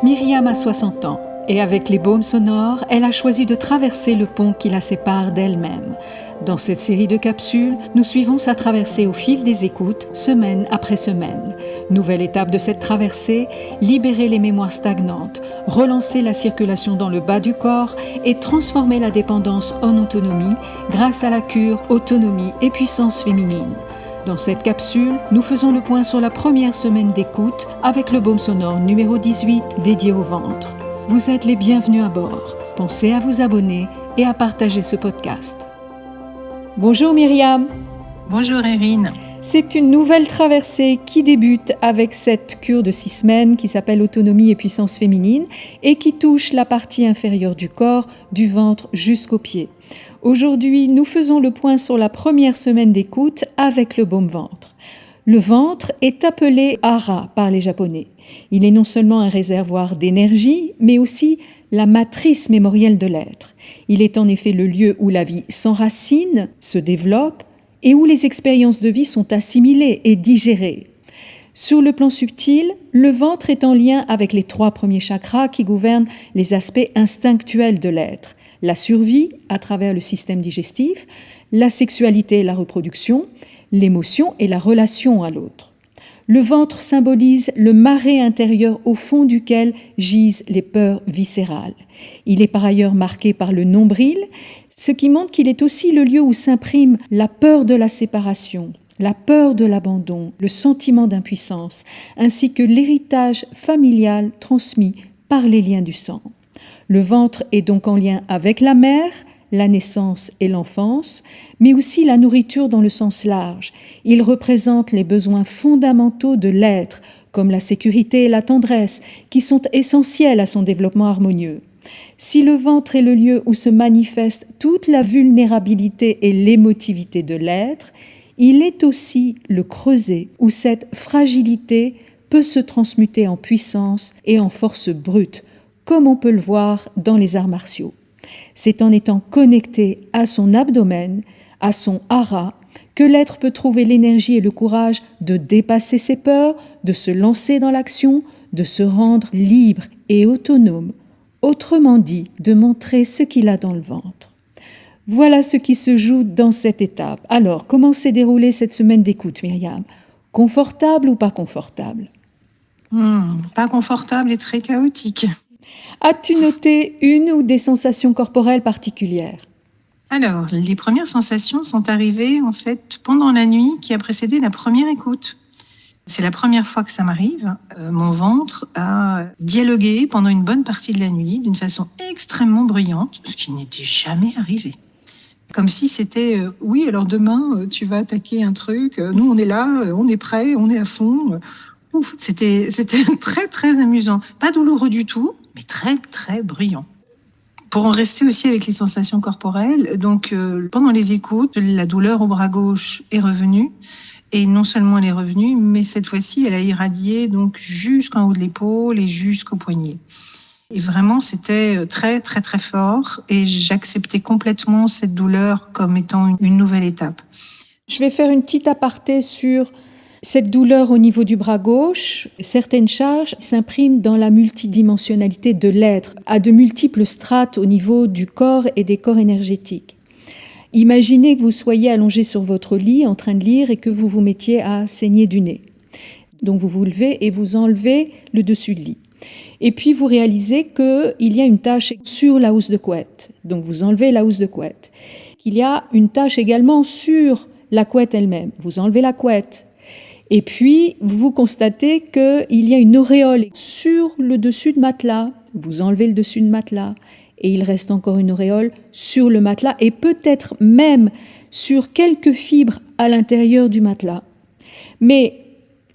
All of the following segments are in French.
Myriam a 60 ans et avec les baumes sonores, elle a choisi de traverser le pont qui la sépare d'elle-même. Dans cette série de capsules, nous suivons sa traversée au fil des écoutes, semaine après semaine. Nouvelle étape de cette traversée, libérer les mémoires stagnantes, relancer la circulation dans le bas du corps et transformer la dépendance en autonomie grâce à la cure Autonomie et Puissance Féminine. Dans cette capsule, nous faisons le point sur la première semaine d'écoute avec le baume sonore numéro 18 dédié au ventre. Vous êtes les bienvenus à bord. Pensez à vous abonner et à partager ce podcast. Bonjour Myriam. Bonjour Erin. C'est une nouvelle traversée qui débute avec cette cure de 6 semaines qui s'appelle Autonomie et Puissance Féminine et qui touche la partie inférieure du corps, du ventre jusqu'aux pieds. Aujourd'hui, nous faisons le point sur la première semaine d'écoute avec le baume ventre. Le ventre est appelé hara par les Japonais. Il est non seulement un réservoir d'énergie, mais aussi la matrice mémorielle de l'être. Il est en effet le lieu où la vie s'enracine, se développe et où les expériences de vie sont assimilées et digérées. Sur le plan subtil, le ventre est en lien avec les 3 premiers chakras qui gouvernent les aspects instinctuels de l'être. La survie à travers le système digestif, la sexualité et la reproduction, l'émotion et la relation à l'autre. Le ventre symbolise le marais intérieur au fond duquel gisent les peurs viscérales. Il est par ailleurs marqué par le nombril, ce qui montre qu'il est aussi le lieu où s'imprime la peur de la séparation, la peur de l'abandon, le sentiment d'impuissance, ainsi que l'héritage familial transmis par les liens du sang. Le ventre est donc en lien avec la mère, la naissance et l'enfance, mais aussi la nourriture dans le sens large. Il représente les besoins fondamentaux de l'être, comme la sécurité et la tendresse, qui sont essentiels à son développement harmonieux. Si le ventre est le lieu où se manifeste toute la vulnérabilité et l'émotivité de l'être, il est aussi le creuset où cette fragilité peut se transmuter en puissance et en force brute, comme on peut le voir dans les arts martiaux. C'est en étant connecté à son abdomen, à son hara, que l'être peut trouver l'énergie et le courage de dépasser ses peurs, de se lancer dans l'action, de se rendre libre et autonome, autrement dit, de montrer ce qu'il a dans le ventre. Voilà ce qui se joue dans cette étape. Alors, comment s'est déroulée cette semaine d'écoute, Myriam ? Confortable ou pas confortable ? Pas confortable et très chaotique. As-tu noté une ou des sensations corporelles particulières ? Alors, les premières sensations sont arrivées en fait pendant la nuit qui a précédé la première écoute. C'est la première fois que ça m'arrive. Mon ventre a dialogué pendant une bonne partie de la nuit d'une façon extrêmement bruyante, ce qui n'était jamais arrivé. Comme si c'était oui, alors demain tu vas attaquer un truc, nous on est là, on est prêt, on est à fond. C'était très très amusant, pas douloureux du tout, mais très très bruyant. Pour en rester aussi avec les sensations corporelles, donc pendant les écoutes, la douleur au bras gauche est revenue, et non seulement elle est revenue, mais cette fois-ci elle a irradié donc jusqu'en haut de l'épaule et jusqu'au poignet. Et vraiment c'était très très très fort, et j'acceptais complètement cette douleur comme étant une nouvelle étape. Je vais faire une petite aparté sur cette douleur au niveau du bras gauche. Certaines charges s'impriment dans la multidimensionnalité de l'être, à de multiples strates au niveau du corps et des corps énergétiques. Imaginez que vous soyez allongé sur votre lit en train de lire et que vous vous mettiez à saigner du nez. Donc vous vous levez et vous enlevez le dessus de lit. Et puis vous réalisez qu'il y a une tache sur la housse de couette. Donc vous enlevez la housse de couette. Il y a une tache également sur la couette elle-même. Vous enlevez la couette. Et puis, vous constatez qu'il y a une auréole sur le dessus de matelas. Vous enlevez le dessus de matelas et il reste encore une auréole sur le matelas et peut-être même sur quelques fibres à l'intérieur du matelas. Mais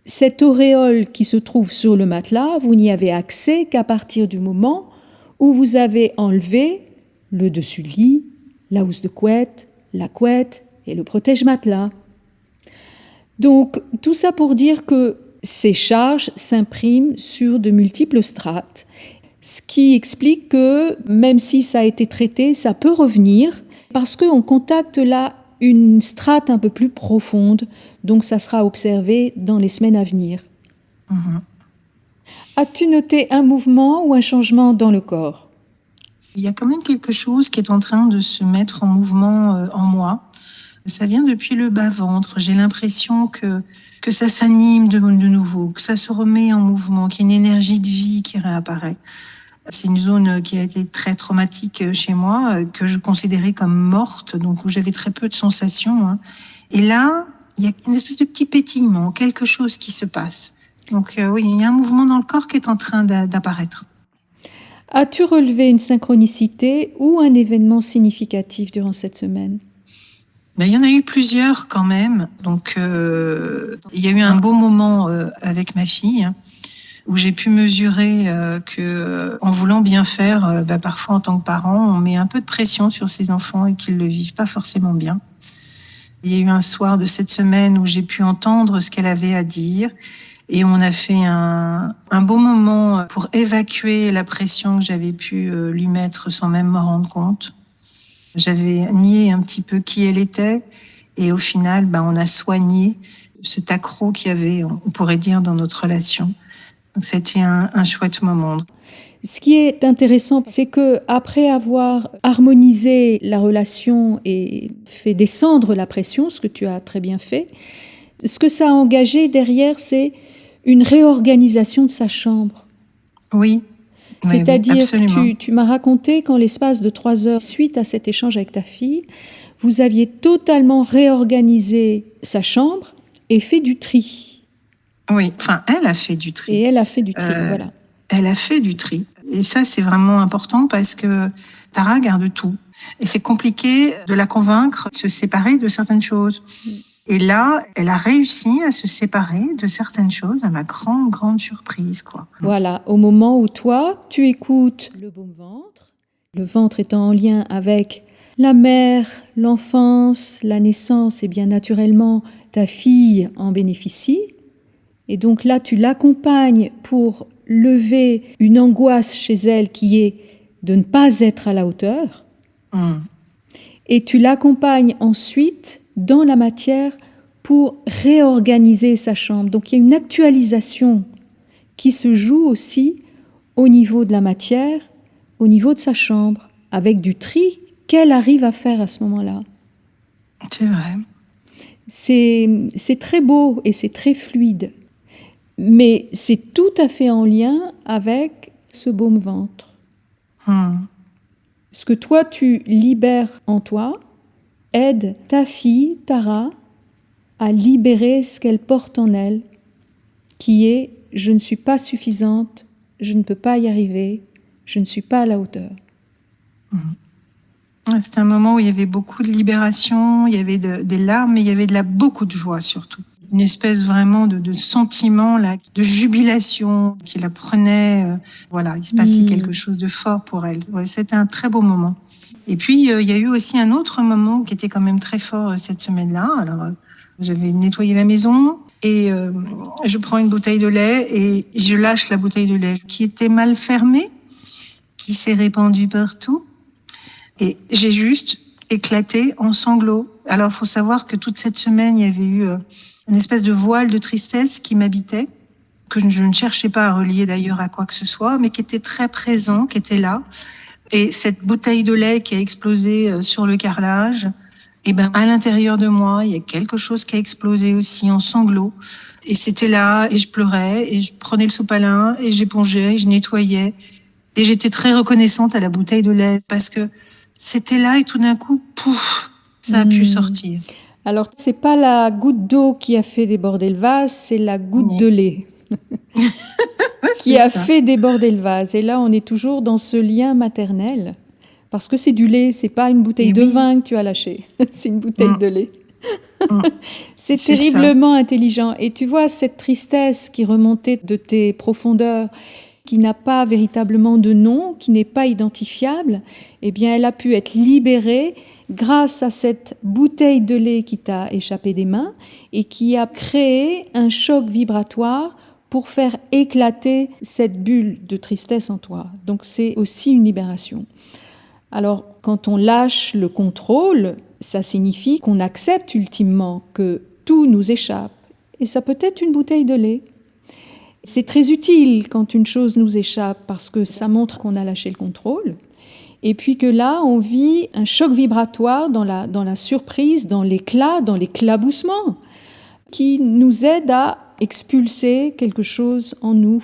cette auréole qui se trouve sur le matelas, vous n'y avez accès qu'à partir du moment où vous avez enlevé le dessus de lit, la housse de couette, la couette et le protège-matelas. Donc, tout ça pour dire que ces charges s'impriment sur de multiples strates, ce qui explique que, même si ça a été traité, ça peut revenir, parce qu'on contacte là une strate un peu plus profonde, donc ça sera observé dans les semaines à venir. As-tu noté un mouvement ou un changement dans le corps? Il y a quand même quelque chose qui est en train de se mettre en mouvement en moi. Ça vient depuis le bas-ventre. J'ai l'impression que ça s'anime de nouveau, que ça se remet en mouvement, qu'il y a une énergie de vie qui réapparaît. C'est une zone qui a été très traumatique chez moi, que je considérais comme morte, donc où j'avais très peu de sensations, hein. Et là, il y a une espèce de petit pétillement, quelque chose qui se passe. Donc oui, il y a un mouvement dans le corps qui est en train d'apparaître. As-tu relevé une synchronicité ou un événement significatif durant cette semaine? Il y en a eu plusieurs quand même. Donc il y a eu un beau moment avec ma fille, hein, où j'ai pu mesurer que en voulant bien faire, parfois en tant que parent, on met un peu de pression sur ses enfants et qu'ils le vivent pas forcément bien. Il y a eu un soir de cette semaine où j'ai pu entendre ce qu'elle avait à dire et on a fait un beau moment pour évacuer la pression que j'avais pu lui mettre sans même me rendre compte. J'avais nié un petit peu qui elle était et au final, on a soigné cet accroc qu'il y avait, on pourrait dire, dans notre relation. Donc c'était un chouette moment. Ce qui est intéressant, c'est que après avoir harmonisé la relation et fait descendre la pression, ce que tu as très bien fait, ce que ça a engagé derrière, c'est une réorganisation de sa chambre. Oui. C'est-à-dire que tu m'as raconté qu'en l'espace de 3 heures, suite à cet échange avec ta fille, vous aviez totalement réorganisé sa chambre et fait du tri. Oui, enfin, elle a fait du tri. Et elle a fait du tri, voilà. Elle a fait du tri. Et ça, c'est vraiment important parce que Tara garde tout. Et c'est compliqué de la convaincre de se séparer de certaines choses. Et là, elle a réussi à se séparer de certaines choses à ma grande surprise, quoi. Voilà, au moment où toi, tu écoutes le baume-ventre, le ventre étant en lien avec la mère, l'enfance, la naissance, et bien naturellement, ta fille en bénéficie. Et donc là, tu l'accompagnes pour lever une angoisse chez elle qui est de ne pas être à la hauteur. Et tu l'accompagnes ensuite dans la matière pour réorganiser sa chambre. Donc il y a une actualisation qui se joue aussi au niveau de la matière, au niveau de sa chambre, avec du tri qu'elle arrive à faire à ce moment-là. C'est vrai. C'est très beau et c'est très fluide. Mais c'est tout à fait en lien avec ce baume-ventre. Ce que toi, tu libères en toi, aide ta fille, Tara, à libérer ce qu'elle porte en elle, qui est « je ne suis pas suffisante, je ne peux pas y arriver, je ne suis pas à la hauteur ». C'était un moment où il y avait beaucoup de libération, il y avait des larmes, mais il y avait beaucoup de joie surtout. Une espèce vraiment de sentiment, là, de jubilation qui la prenait. Il se passait quelque chose de fort pour elle. Ouais, c'était un très beau moment. Et puis, il y a eu aussi un autre moment qui était quand même très fort cette semaine-là. Alors, j'avais nettoyé la maison et je prends une bouteille de lait et je lâche la bouteille de lait qui était mal fermée, qui s'est répandue partout. Et j'ai juste éclaté en sanglots. Alors, il faut savoir que toute cette semaine, il y avait eu une espèce de voile de tristesse qui m'habitait, que je ne cherchais pas à relier d'ailleurs à quoi que ce soit, mais qui était très présent, qui était là. Et cette bouteille de lait qui a explosé sur le carrelage, à l'intérieur de moi, il y a quelque chose qui a explosé aussi en sanglots. Et c'était là, et je pleurais, et je prenais le sopalin, et j'épongeais, et je nettoyais. Et j'étais très reconnaissante à la bouteille de lait, parce que c'était là, et tout d'un coup, pouf, ça a pu sortir. Alors, c'est pas la goutte d'eau qui a fait déborder le vase, c'est la goutte de lait qui a fait déborder le vase. Et là, on est toujours dans ce lien maternel, parce que c'est du lait, c'est pas une bouteille de vin que tu as lâchée, c'est une bouteille de lait. C'est terriblement intelligent. Et tu vois, cette tristesse qui remontait de tes profondeurs, qui n'a pas véritablement de nom, qui n'est pas identifiable, eh bien, elle a pu être libérée grâce à cette bouteille de lait qui t'a échappé des mains et qui a créé un choc vibratoire pour faire éclater cette bulle de tristesse en toi. Donc, c'est aussi une libération. Alors, quand on lâche le contrôle, ça signifie qu'on accepte ultimement que tout nous échappe. Et ça peut être une bouteille de lait. C'est très utile quand une chose nous échappe parce que ça montre qu'on a lâché le contrôle. Et puis que là, on vit un choc vibratoire dans la surprise, dans l'éclat, dans l'éclaboussement, qui nous aide à expulser quelque chose en nous.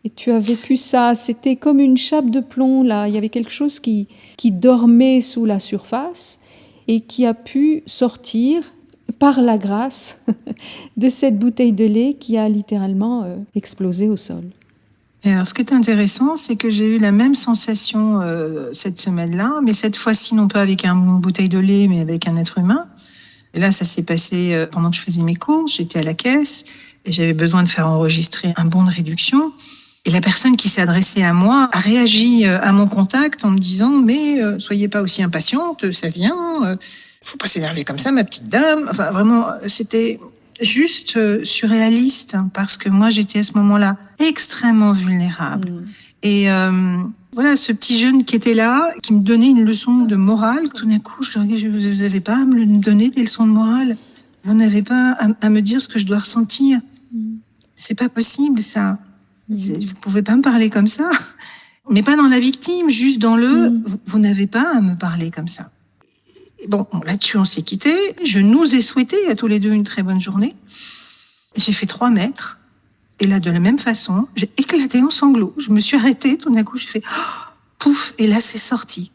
Et tu as vécu ça, c'était comme une chape de plomb, là. Il y avait quelque chose qui dormait sous la surface et qui a pu sortir par la grâce de cette bouteille de lait qui a littéralement explosé au sol. Et alors, ce qui est intéressant, c'est que j'ai eu la même sensation cette semaine-là, mais cette fois-ci, non pas avec une bouteille de lait, mais avec un être humain. Et là, ça s'est passé pendant que je faisais mes courses, j'étais à la caisse et j'avais besoin de faire enregistrer un bon de réduction. Et la personne qui s'est adressée à moi a réagi à mon contact en me disant « Mais soyez pas aussi impatiente, ça vient, faut pas s'énerver comme ça, ma petite dame. » Enfin, vraiment, c'était juste surréaliste parce que moi, j'étais à ce moment-là extrêmement vulnérable. Et voilà, ce petit jeune qui était là, qui me donnait une leçon de morale, tout d'un coup, je le regarde, vous n'avez pas à me donner des leçons de morale. Vous n'avez pas à me dire ce que je dois ressentir. C'est pas possible, ça. Vous pouvez pas me parler comme ça. Mais pas dans la victime, juste dans vous n'avez pas à me parler comme ça. Et bon, là-dessus, on s'est quittés. Je nous ai souhaité à tous les deux une très bonne journée. J'ai fait 3 mètres. Et là, de la même façon, j'ai éclaté en sanglots. Je me suis arrêtée, tout d'un coup, j'ai fait pouf, et là, c'est sorti.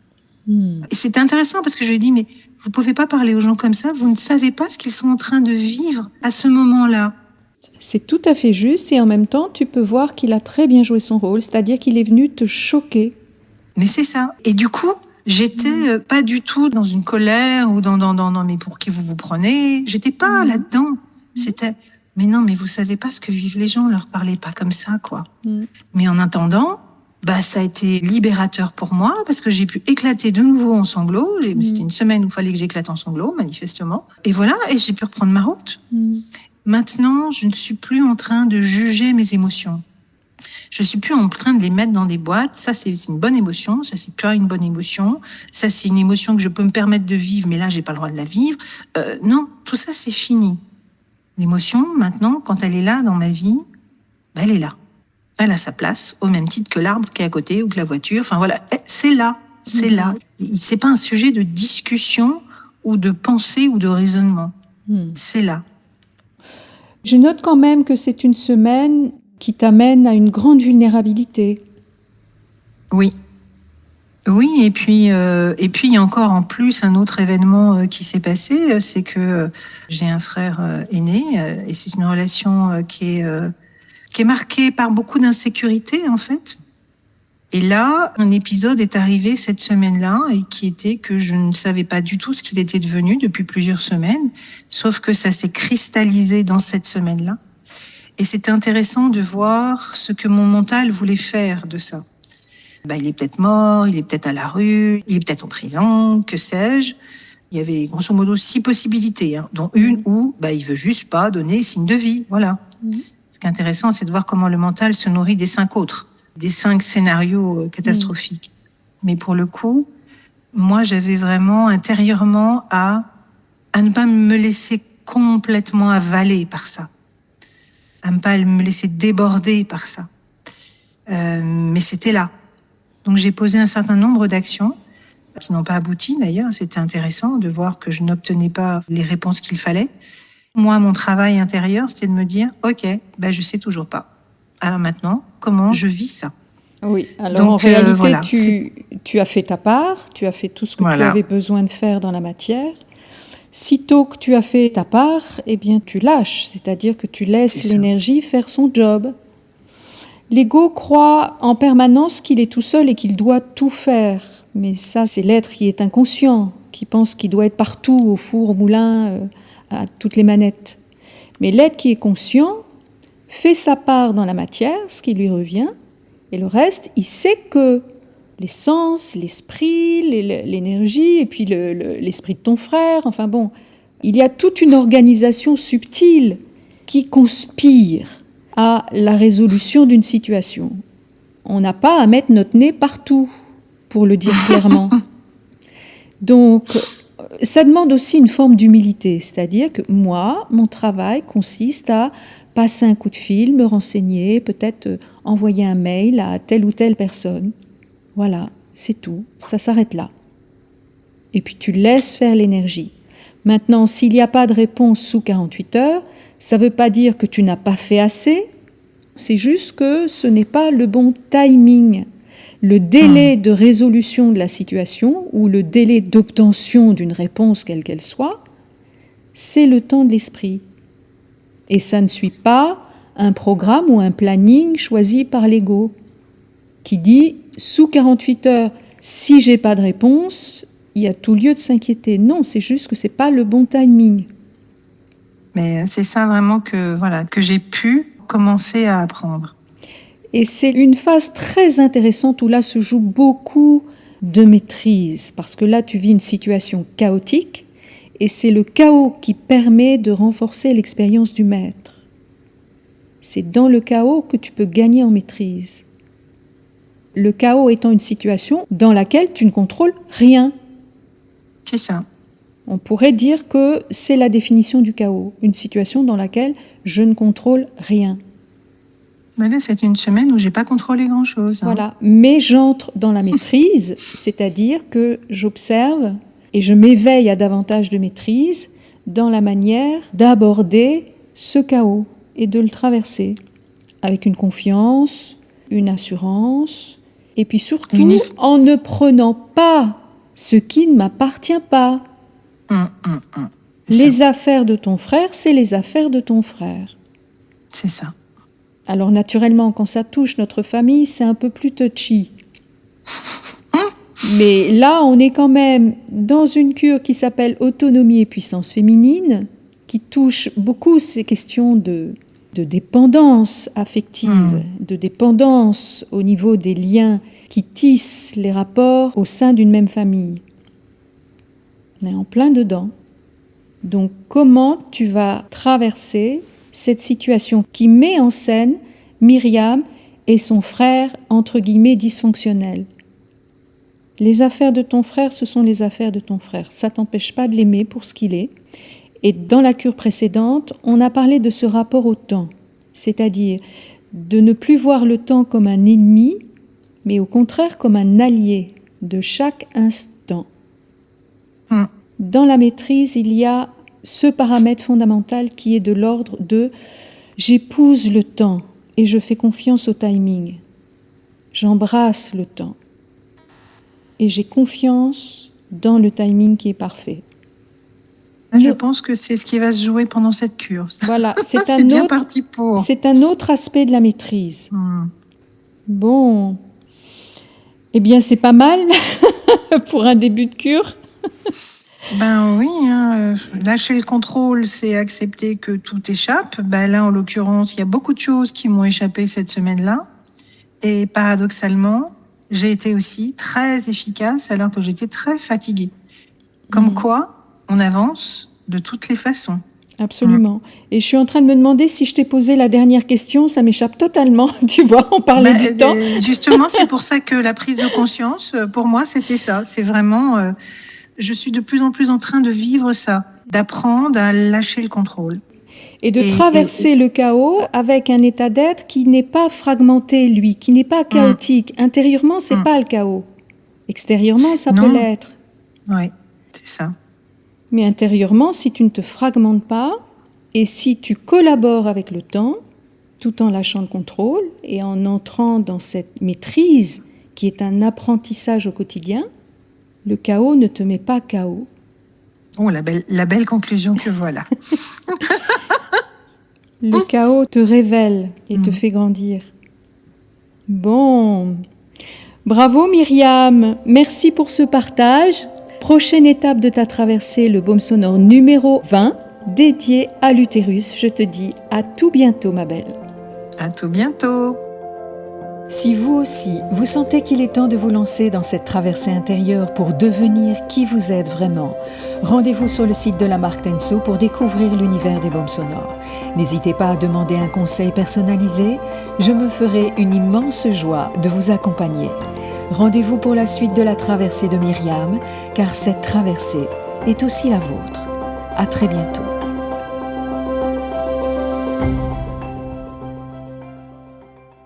Et c'était intéressant parce que je lui ai dit, mais vous pouvez pas parler aux gens comme ça, vous ne savez pas ce qu'ils sont en train de vivre à ce moment-là. C'est tout à fait juste et en même temps, tu peux voir qu'il a très bien joué son rôle, c'est-à-dire qu'il est venu te choquer. Mais c'est ça. Et du coup, j'étais pas du tout dans une colère ou dans mais pour qui vous vous prenez. J'étais pas là-dedans. C'était mais non, mais vous savez pas ce que vivent les gens, leur parlez pas comme ça, quoi. Mais en attendant, ça a été libérateur pour moi parce que j'ai pu éclater de nouveau en sanglots. C'était une semaine où il fallait que j'éclate en sanglots, manifestement. Et voilà, et j'ai pu reprendre ma route. Maintenant, je ne suis plus en train de juger mes émotions. Je suis plus en train de les mettre dans des boîtes. Ça, c'est une bonne émotion. Ça, c'est pas une bonne émotion. Ça, c'est une émotion que je peux me permettre de vivre, mais là, j'ai pas le droit de la vivre. Non, tout ça, c'est fini. L'émotion, maintenant, quand elle est là dans ma vie, elle est là. Elle a sa place, au même titre que l'arbre qui est à côté ou que la voiture. Enfin voilà, c'est là, c'est là. C'est pas un sujet de discussion ou de pensée ou de raisonnement. C'est là. Je note quand même que c'est une semaine qui t'amène à une grande vulnérabilité. Oui. Oui, et puis il y a encore en plus un autre événement qui s'est passé, c'est que j'ai un frère aîné et c'est une relation qui est marquée par beaucoup d'insécurité en fait. Et là, un épisode est arrivé cette semaine-là et qui était que je ne savais pas du tout ce qu'il était devenu depuis plusieurs semaines, sauf que ça s'est cristallisé dans cette semaine-là. Et c'était intéressant de voir ce que mon mental voulait faire de ça. Il est peut-être mort, il est peut-être à la rue, il est peut-être en prison, que sais-je. Il y avait grosso modo 6 possibilités, dont une où il veut juste pas donner signe de vie. Voilà. Ce qui est intéressant, c'est de voir comment le mental se nourrit des 5 autres, des 5 scénarios catastrophiques. Mais pour le coup, moi, j'avais vraiment intérieurement à ne pas me laisser complètement avaler par ça, à ne pas me laisser déborder par ça. Mais c'était là. Donc j'ai posé un certain nombre d'actions qui n'ont pas abouti d'ailleurs. C'était intéressant de voir que je n'obtenais pas les réponses qu'il fallait. Moi, mon travail intérieur, c'était de me dire « Ok, je sais toujours pas. Alors maintenant, comment je vis ça ?» Oui, alors donc, en réalité, voilà, tu as fait ta part, tu as fait tout ce que tu avais besoin de faire dans la matière. Sitôt que tu as fait ta part, tu lâches, c'est-à-dire que tu laisses l'énergie faire son job. L'ego croit en permanence qu'il est tout seul et qu'il doit tout faire. Mais ça, c'est l'être qui est inconscient, qui pense qu'il doit être partout, au four, au moulin, à toutes les manettes. Mais l'être qui est conscient fait sa part dans la matière, ce qui lui revient, et le reste, il sait que les sens, l'esprit, l'énergie, et puis l'esprit de ton frère, enfin bon, il y a toute une organisation subtile qui conspire à la résolution d'une situation. On n'a pas à mettre notre nez partout, pour le dire clairement. Donc, ça demande aussi une forme d'humilité, c'est-à-dire que moi, mon travail consiste à passer un coup de fil, me renseigner, peut-être envoyer un mail à telle ou telle personne. Voilà, c'est tout, ça s'arrête là. Et puis tu laisses faire l'énergie. Maintenant, s'il n'y a pas de réponse sous 48 heures, ça ne veut pas dire que tu n'as pas fait assez, c'est juste que ce n'est pas le bon timing. Le délai de résolution de la situation ou le délai d'obtention d'une réponse quelle qu'elle soit, c'est le temps de l'esprit. Et ça ne suit pas un programme ou un planning choisi par l'ego qui dit sous 48 heures, si j'ai pas de réponse, il y a tout lieu de s'inquiéter. Non, c'est juste que c'est pas le bon timing. Mais c'est ça vraiment que j'ai pu commencer à apprendre. Et c'est une phase très intéressante où là se joue beaucoup de maîtrise, parce que là tu vis une situation chaotique, et c'est le chaos qui permet de renforcer l'expérience du maître. C'est dans le chaos que tu peux gagner en maîtrise. Le chaos étant une situation dans laquelle tu ne contrôles rien. C'est ça. On pourrait dire que c'est la définition du chaos, une situation dans laquelle je ne contrôle rien. Mais là, c'est une semaine où j'ai pas contrôlé grand-chose. Voilà, mais j'entre dans la maîtrise, c'est-à-dire que j'observe et je m'éveille à davantage de maîtrise dans la manière d'aborder ce chaos et de le traverser avec une confiance, une assurance, et puis surtout en ne prenant pas ce qui ne m'appartient pas. Les affaires de ton frère, c'est les affaires de ton frère. C'est ça. Alors naturellement, quand ça touche notre famille, c'est un peu plus touchy. Mais là, on est quand même dans une cure qui s'appelle autonomie et puissance féminine, qui touche beaucoup ces questions de dépendance affective, de dépendance au niveau des liens qui tissent les rapports au sein d'une même famille. On est en plein dedans. Donc comment tu vas traverser cette situation qui met en scène Myriam et son frère, entre guillemets, dysfonctionnel. Les affaires de ton frère, ce sont les affaires de ton frère. Ça ne t'empêche pas de l'aimer pour ce qu'il est. Et dans la cure précédente, on a parlé de ce rapport au temps, c'est-à-dire de ne plus voir le temps comme un ennemi, mais au contraire comme un allié de chaque instant. Dans la maîtrise, il y a ce paramètre fondamental qui est de l'ordre de « j'épouse le temps et je fais confiance au timing. J'embrasse le temps et j'ai confiance dans le timing qui est parfait. » Je pense que c'est ce qui va se jouer pendant cette cure. Voilà, c'est bien parti pour. C'est un autre aspect de la maîtrise. Bon, eh bien c'est pas mal pour un début de cure. Ben oui, lâcher le contrôle, c'est accepter que tout échappe. Ben là, en l'occurrence, il y a beaucoup de choses qui m'ont échappé cette semaine-là. Et paradoxalement, j'ai été aussi très efficace alors que j'étais très fatiguée. Comme quoi, on avance de toutes les façons. Absolument. Et je suis en train de me demander si je t'ai posé la dernière question, ça m'échappe totalement. Tu vois, on parlait du temps. Justement, c'est pour ça que la prise de conscience, pour moi, c'était ça. C'est vraiment... je suis de plus en plus en train de vivre ça, d'apprendre à lâcher le contrôle. Et de traverser le chaos avec un état d'être qui n'est pas fragmenté, lui, qui n'est pas chaotique. Intérieurement, c'est pas le chaos. Extérieurement, ça peut l'être. Oui, c'est ça. Mais intérieurement, si tu ne te fragmentes pas et si tu collabores avec le temps, tout en lâchant le contrôle et en entrant dans cette maîtrise qui est un apprentissage au quotidien, le chaos ne te met pas KO. Oh, la belle conclusion que voilà. Le chaos te révèle et te fait grandir. Bon, bravo Myriam, merci pour ce partage. Prochaine étape de ta traversée, le baume sonore numéro 20, dédié à l'utérus. Je te dis à tout bientôt ma belle. À tout bientôt. Si vous aussi, vous sentez qu'il est temps de vous lancer dans cette traversée intérieure pour devenir qui vous êtes vraiment, rendez-vous sur le site de la marque Tenso pour découvrir l'univers des baumes sonores. N'hésitez pas à demander un conseil personnalisé, je me ferai une immense joie de vous accompagner. Rendez-vous pour la suite de la traversée de Myriam, car cette traversée est aussi la vôtre. À très bientôt.